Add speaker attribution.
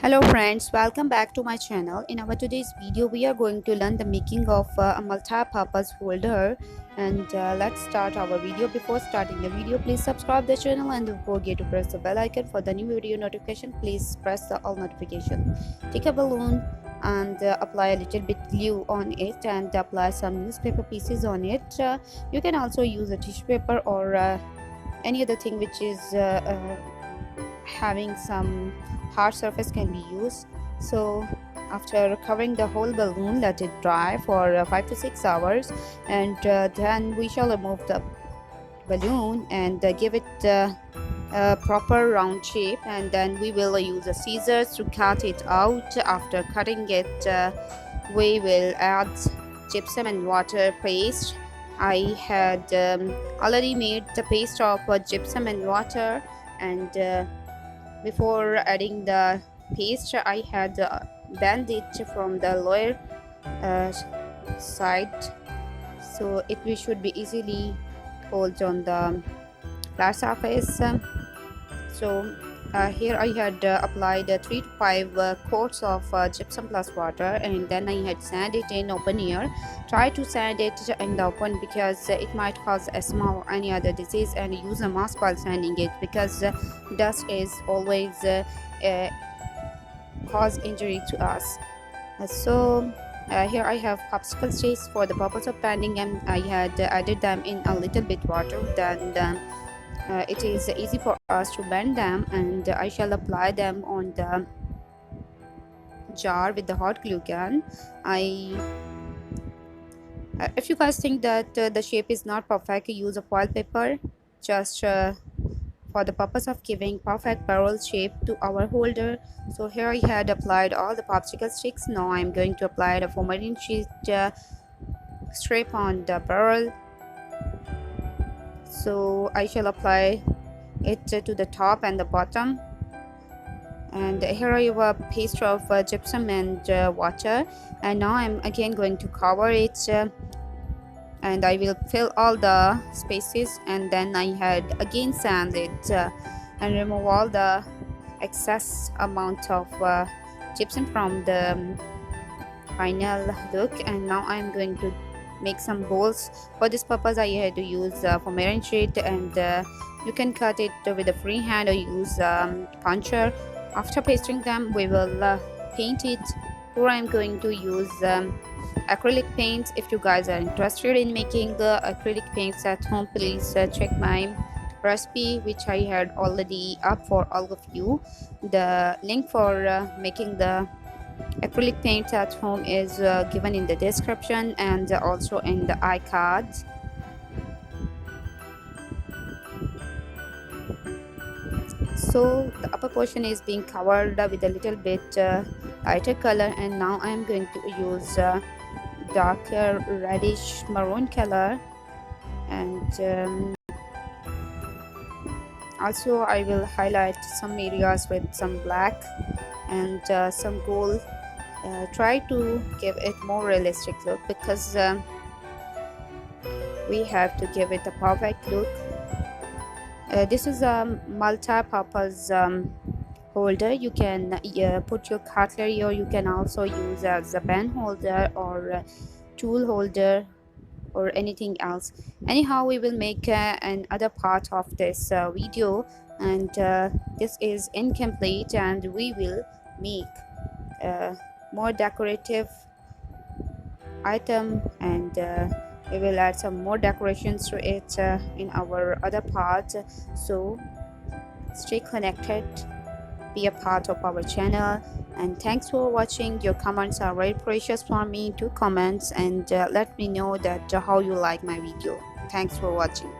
Speaker 1: Hello friends, welcome back to my channel. In our today's video, we are going to learn the making of a multi-purpose holder, and let's start our video. Before starting the video, please subscribe the channel and don't forget to press the bell icon for the new video notification. Please press the all notification. Take a balloon and apply a little bit glue on it and apply some newspaper pieces on it. You can also use a tissue paper or any other thing which is having some hard surface can be used. So after covering the whole balloon, let it dry for 5 to 6 hours, and then we shall remove the balloon and give it a proper round shape, and then we will use a scissors to cut it out. After cutting it, we will add gypsum and water paste. I had already made the paste of gypsum and water, and before adding the paste, I had bent it from the lower uh, side, so it should be easily hold on the flat surface. Here I had applied 3 to 5 coats of gypsum plus water, and then I had sanded it in open air. Try to sand it in the open because it might cause asthma or any other disease, and use a mask while sanding it because dust is always cause injury to us. Here I have popsicle sticks for the purpose of bending, and I had added them in a little bit water. Then it is easy for us to bend them, and I shall apply them on the jar with the hot glue gun. If you guys think that the shape is not perfect, use a foil paper just for the purpose of giving perfect barrel shape to our holder. So here I had applied all the popsicle sticks. Now I'm going to apply the fomarian sheet strip on the barrel. So I shall apply it to the top and the bottom, and here I have a paste of gypsum and water, and now I'm again going to cover it, and I will fill all the spaces, and then I had again sand it and remove all the excess amount of gypsum from the final look. And now I'm going to make some bowls. For this purpose I had to use fomarian sheet, and you can cut it with a free hand or use puncher. After pasting them, we will paint it. Here I'm going to use acrylic paints. If you guys are interested in making the acrylic paints at home, please check my recipe which I had already up for all of you. The link for making the acrylic paint at home is given in the description and also in the iCard. So the upper portion is being covered with a little bit lighter color, and now I am going to use darker reddish maroon color, and also I will highlight some areas with some black and some gold. Try to give it more realistic look because we have to give it a perfect look. This is a multi-purpose holder. You can put your cutlery, or you can also use as a pen holder or a tool holder or anything else. Anyhow, we will make another part of this video, and this is incomplete, and we will make more decorative item, and we will add some more decorations to it in our other part. So stay connected, be a part of our channel, and thanks for watching. Your comments are very precious for me. Do comments and let me know that how you like my video. Thanks for watching.